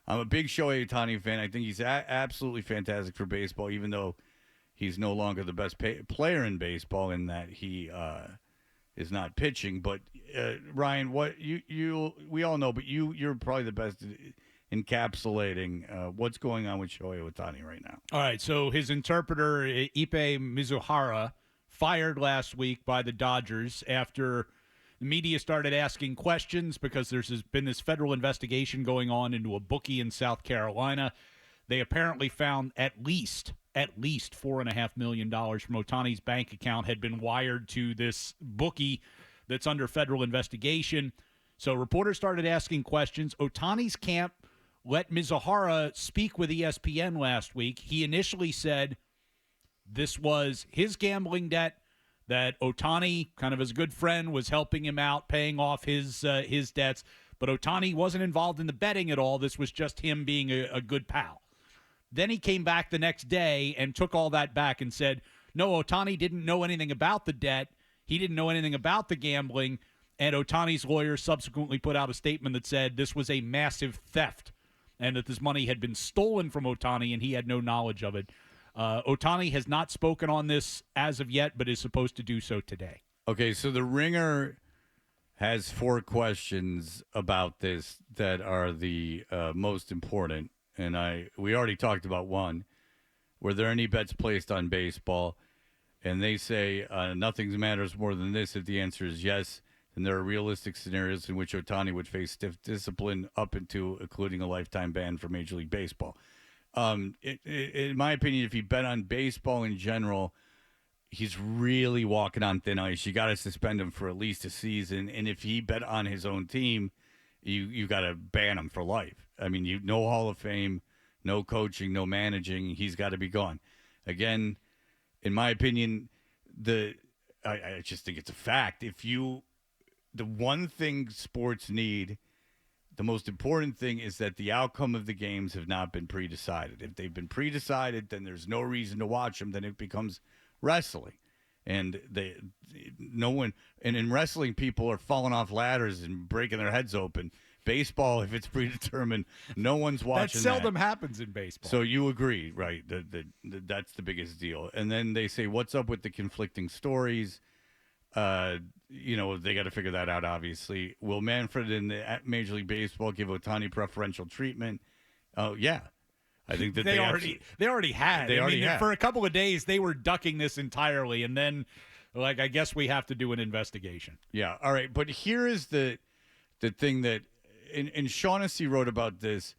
I'm a big Shohei Ohtani fan. I think he's absolutely fantastic for baseball, even though he's no longer the best player in baseball in that he is not pitching. But Ryan, what you we all know, but you're probably the best at encapsulating what's going on with Shohei Ohtani right now. All right, so his interpreter, Ippei Mizuhara, fired last week by the Dodgers after the media started asking questions because there's been this federal investigation going on into a bookie in South Carolina. They apparently found at least $4.5 million from Ohtani's bank account had been wired to this bookie that's under federal investigation. So reporters started asking questions. Ohtani's camp let Mizuhara speak with ESPN last week. He initially said this was his gambling debt, that Ohtani, kind of as a good friend, was helping him out, paying off his debts. But Ohtani wasn't involved in the betting at all. This was just him being a good pal. Then he came back the next day and took all that back and said, no, Ohtani didn't know anything about the debt. He didn't know anything about the gambling. And Ohtani's lawyer subsequently put out a statement that said this was a massive theft and that this money had been stolen from Ohtani and he had no knowledge of it. Ohtani has not spoken on this as of yet, but is supposed to do so today. Okay, so the Ringer has 4 questions about this that are the most important, and we already talked about one. Were there any bets placed on baseball? And they say nothing matters more than this. If the answer is yes, then there are realistic scenarios in which Ohtani would face stiff discipline up into including a lifetime ban for Major League Baseball. In my opinion, if you bet on baseball in general, he's really walking on thin ice. You got to suspend him for at least a season. And if he bet on his own team, you got to ban him for life. I mean, no Hall of Fame, no coaching, no managing. He's got to be gone. Again, in my opinion, I just think it's a fact. The one thing sports need, the most important thing is that the outcome of the games have not been pre-decided. If they've been pre-decided, then there's no reason to watch them. Then it becomes wrestling. And in wrestling, people are falling off ladders and breaking their heads open. Baseball, if it's predetermined, no one's watching that. Seldom happens in baseball. So you agree, right? That's the biggest deal. And then they say, what's up with the conflicting stories? They got to figure that out, obviously. Will Manfred and the Major League Baseball give Ohtani preferential treatment? Oh, yeah. I think that they already had. For a couple of days, they were ducking this entirely. And then, I guess we have to do an investigation. Yeah. All right. But here is the thing that, and Shaughnessy wrote about this.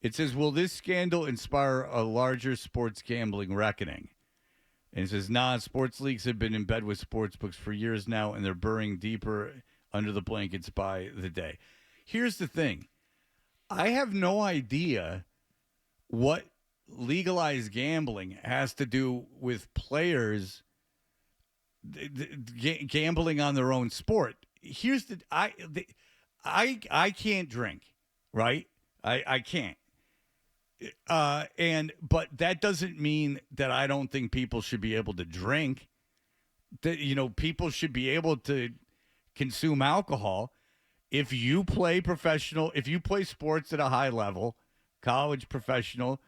It says, will this scandal inspire a larger sports gambling reckoning? And it says, sports leagues have been in bed with sports books for years now, and they're burrowing deeper under the blankets by the day. Here's the thing. I have no idea what legalized gambling has to do with players gambling on their own sport. Here's I can't drink, right? I can't. But that doesn't mean that I don't think people should be able to drink. That people should be able to consume alcohol. If you play sports at a high level, college, professional,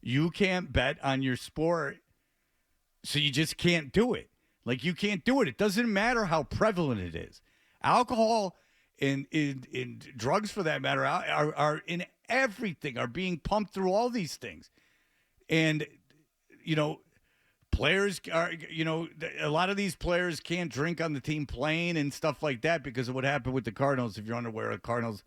you can't bet on your sport. So you just can't do it. You can't do it. It doesn't matter how prevalent it is. Alcohol and drugs, for that matter, are in everything, are being pumped through all these things. And, players are, a lot of these players can't drink on the team plane and stuff like that because of what happened with the Cardinals. If you're unaware, the Cardinals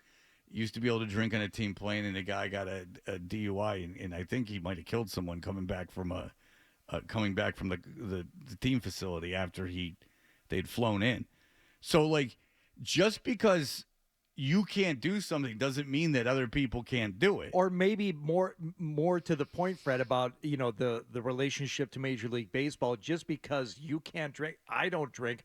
used to be able to drink on a team plane, and the guy got a DUI, and I think he might have killed someone coming back from the team facility after they'd flown in. So, just because you can't do something doesn't mean that other people can't do it. Or maybe more to the point, Fred, about the relationship to Major League Baseball. Just because you can't drink, I don't drink,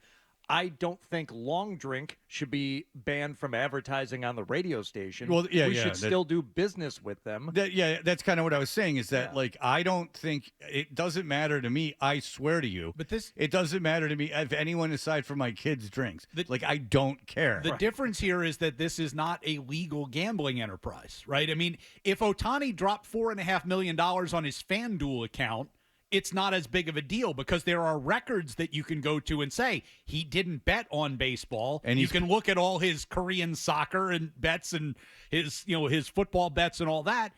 I don't think long drink should be banned from advertising on the radio station. Well, yeah, we yeah, should still do business with them. That's kind of what I was saying, is that Yeah. like, I don't think it doesn't matter to me. I swear to you, But this- it doesn't matter to me if anyone aside from my kids drinks. Like, I don't care. The difference here is that this is not a legal gambling enterprise, right? I mean, if Ohtani dropped $4.5 million on his FanDuel account, it's not as big of a deal because there are records that you can go to and say he didn't bet on baseball, And you can look at all his Korean soccer and bets and his football bets and all that.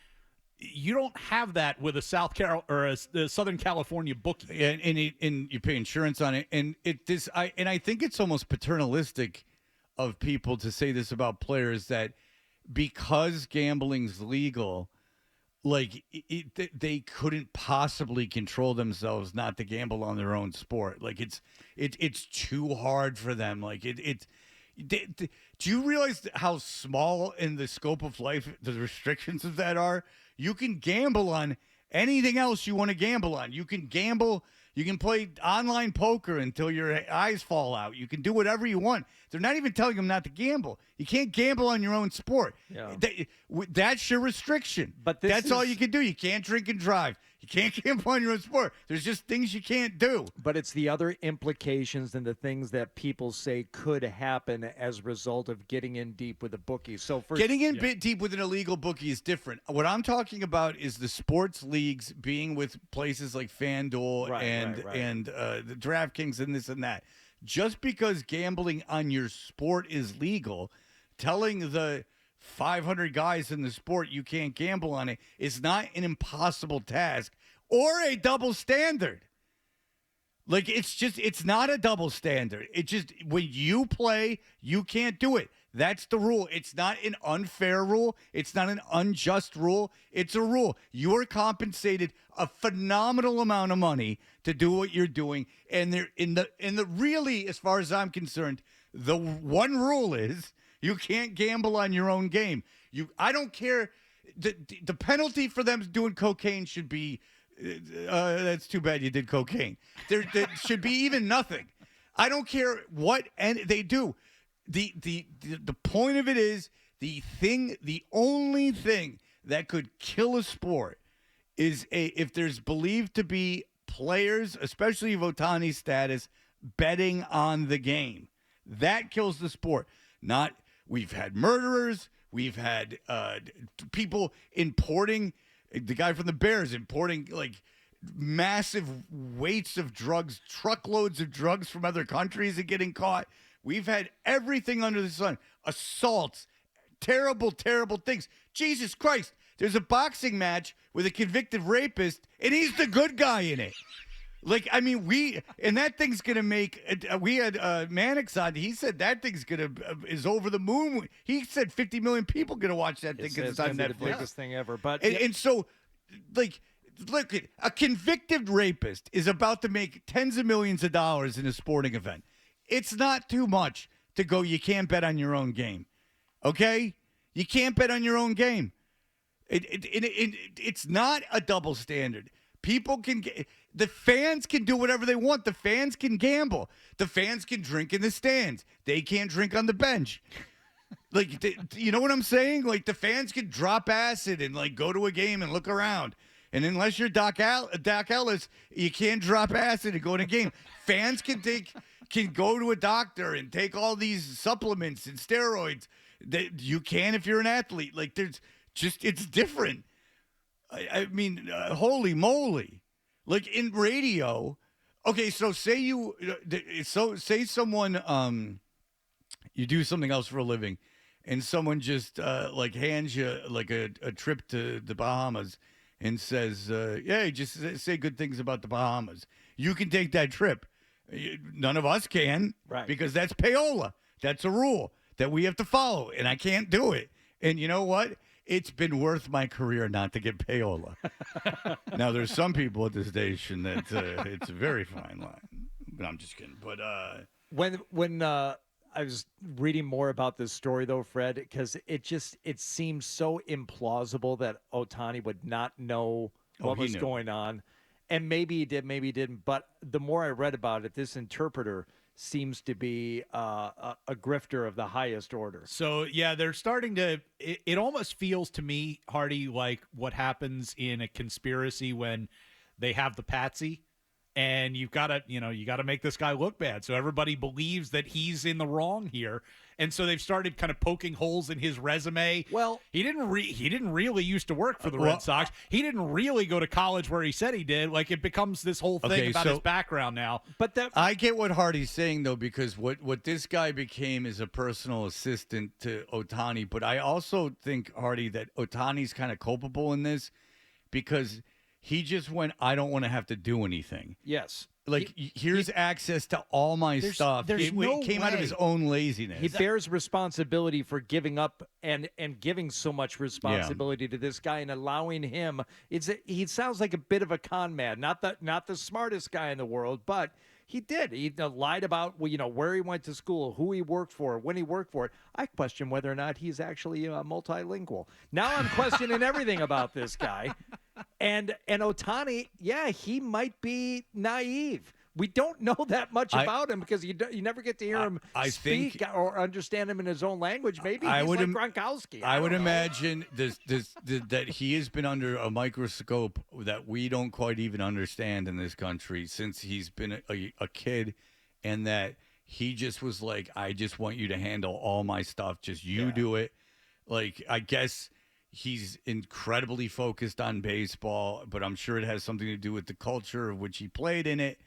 You don't have that with a Southern California bookie. and you pay insurance on it, and I think it's almost paternalistic of people to say this about players, that because gambling's legal, like they couldn't possibly control themselves not to gamble on their own sport. Like it's too hard for them. Like do you realize how small in the scope of life the restrictions of that are? You can gamble on anything else you want to gamble on. You can gamble. You can play online poker until your eyes fall out. You can do whatever you want. They're not even telling them not to gamble. You can't gamble on your own sport. Yeah. That's your restriction. But that's all you can do. You can't drink and drive. You can't gamble on your own sport. There's just things you can't do. But it's the other implications and the things that people say could happen as a result of getting in deep with a bookie. So for Getting in bit deep with an illegal bookie is different. What I'm talking about is the sports leagues being with places like FanDuel and the DraftKings and this and that. Just because gambling on your sport is legal, telling the 500 guys in the sport you can't gamble on it is not an impossible task or a double standard. Like, it's not a double standard. It just, when you play, you can't do it. That's the rule. It's not an unfair rule. It's not an unjust rule. It's a rule. You are compensated a phenomenal amount of money to do what you're doing. And they're in the really, as far as I'm concerned, the one rule is you can't gamble on your own game. I don't care. The penalty for them doing cocaine should be, that's too bad you did cocaine. There should be even nothing. I don't care what they do. The point of it is, the only thing that could kill a sport is if there's believed to be players, especially of Ohtani's status, betting on the game. That kills the sport. We've had murderers. We've had people importing. The guy from the Bears importing like massive weights of drugs, truckloads of drugs from other countries and getting caught. We've had everything under the sun. Assaults, terrible, terrible things. Jesus Christ. There's a boxing match with a convicted rapist, and he's the good guy in it. Like, I mean, that thing's going to make, we had Mannix on, he said that thing's is over the moon. He said 50 million people going to watch that thing because it's on gonna be Netflix. the biggest thing ever. But And so, like, look, a convicted rapist is about to make tens of millions of dollars in a sporting event. It's not too much to go, you can't bet on your own game. Okay? You can't bet on your own game. It's not a double standard. People can the fans can do whatever they want. The fans can gamble. The fans can drink in the stands. They can't drink on the bench. Like, you know what I'm saying? Like, the fans can drop acid and like go to a game and look around. And unless you're Doc Ellis, you can't drop acid and go to a game. Fans can go to a doctor and take all these supplements and steroids. That you can if you're an athlete. Like, it's different. I mean, holy moly. Like, in radio, okay, so say someone, you do something else for a living, and someone just, like, hands you, like, a trip to the Bahamas and says, yeah, just say good things about the Bahamas. You can take that trip. None of us can, right? Because that's payola. That's a rule that we have to follow, and I can't do it. And you know what? It's been worth my career not to get payola. Now, there's some people at the station that it's a very fine line. But I'm just kidding. But when I was reading more about this story, though, Fred, because it seems so implausible that Ohtani would not know what was going on. And maybe he did, maybe he didn't. But the more I read about it, this interpreter seems to be a grifter of the highest order. So yeah, they're starting to. It almost feels to me, Hardy, like what happens in a conspiracy when they have the patsy, and you got to make this guy look bad, so everybody believes that he's in the wrong here, and so they've started kind of poking holes in his resume. Well, he didn't really used to work for the Red Sox. He didn't really go to college where he said he did. Like, it becomes this whole thing about his background now. But I get what Hardy's saying, though, because what this guy became is a personal assistant to Ohtani. But I also think, Hardy, that Ohtani's kind of culpable in this because he just went, I don't want to have to do anything. yes. Like, here's access to all my stuff. It came out of his own laziness. He bears responsibility for giving up and giving so much responsibility to this guy and allowing him. He sounds like a bit of a con man, not the smartest guy in the world, but he did. He lied about where he went to school, who he worked for, when he worked for it. I question whether or not he's actually multilingual. Now I'm questioning everything about this guy. And Ohtani, yeah, he might be naive. We don't know that much about him because you never get to hear him speak or understand him in his own language. Maybe he's like Gronkowski. I would imagine that he has been under a microscope that we don't quite even understand in this country since he's been a kid, and that he just was like, I just want you to handle all my stuff. Just you do it. Like, I guess he's incredibly focused on baseball, but I'm sure it has something to do with the culture of which he played in it.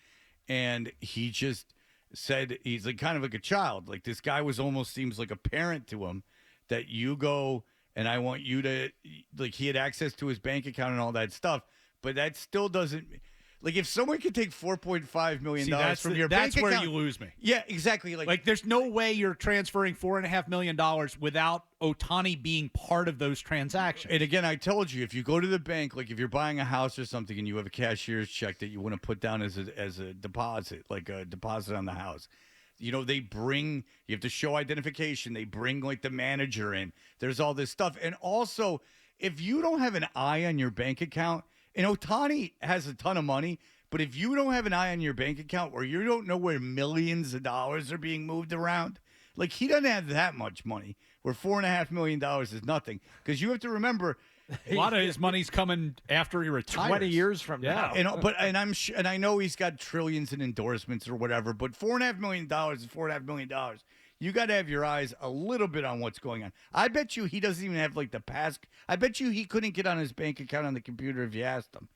And he just said, he's like kind of like a child. Like, this guy almost seems like a parent to him, that you go and I want you to, like, he had access to his bank account and all that stuff, but that still doesn't, like, if someone could take $4.5 million from your bank account. That's where you lose me. Yeah, exactly. Like, there's no way you're transferring $4.5 million without Ohtani being part of those transactions. And again, I told you, if you go to the bank, like if you're buying a house or something and you have a cashier's check that you want to put down as a deposit, like a deposit on the house, they bring, you have to show identification. They bring like the manager in. There's all this stuff. And also, if you don't have an eye on your bank account, and Ohtani has a ton of money, but if you don't have an eye on your bank account or you don't know where millions of dollars are being moved around, like, he doesn't have that much money, where $4.5 million is nothing. Because you have to remember, a lot of his money's coming after he retires. 20 years from now. And I know he's got trillions in endorsements or whatever, but $4.5 million is $4.5 million. You got to have your eyes a little bit on what's going on. I bet you he doesn't even have, like, the pass. I bet you he couldn't get on his bank account on the computer if you asked him.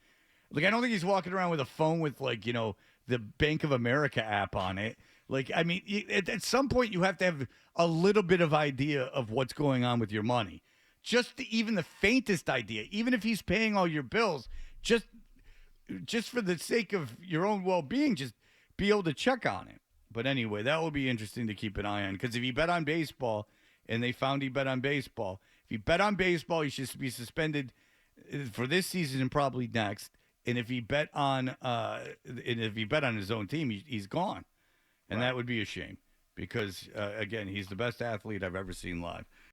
Like, I don't think he's walking around with a phone with, like, the Bank of America app on it. Like, I mean, at some point you have to have a little bit of idea of what's going on with your money. Even the faintest idea, even if he's paying all your bills, just for the sake of your own well-being, just be able to check on it. But anyway, that will be interesting to keep an eye on, because if he bet on baseball and they found he bet on baseball, if he bet on baseball, he should be suspended for this season and probably next. And if he bet on his own team, he's gone. And that would be a shame because, again, he's the best athlete I've ever seen live.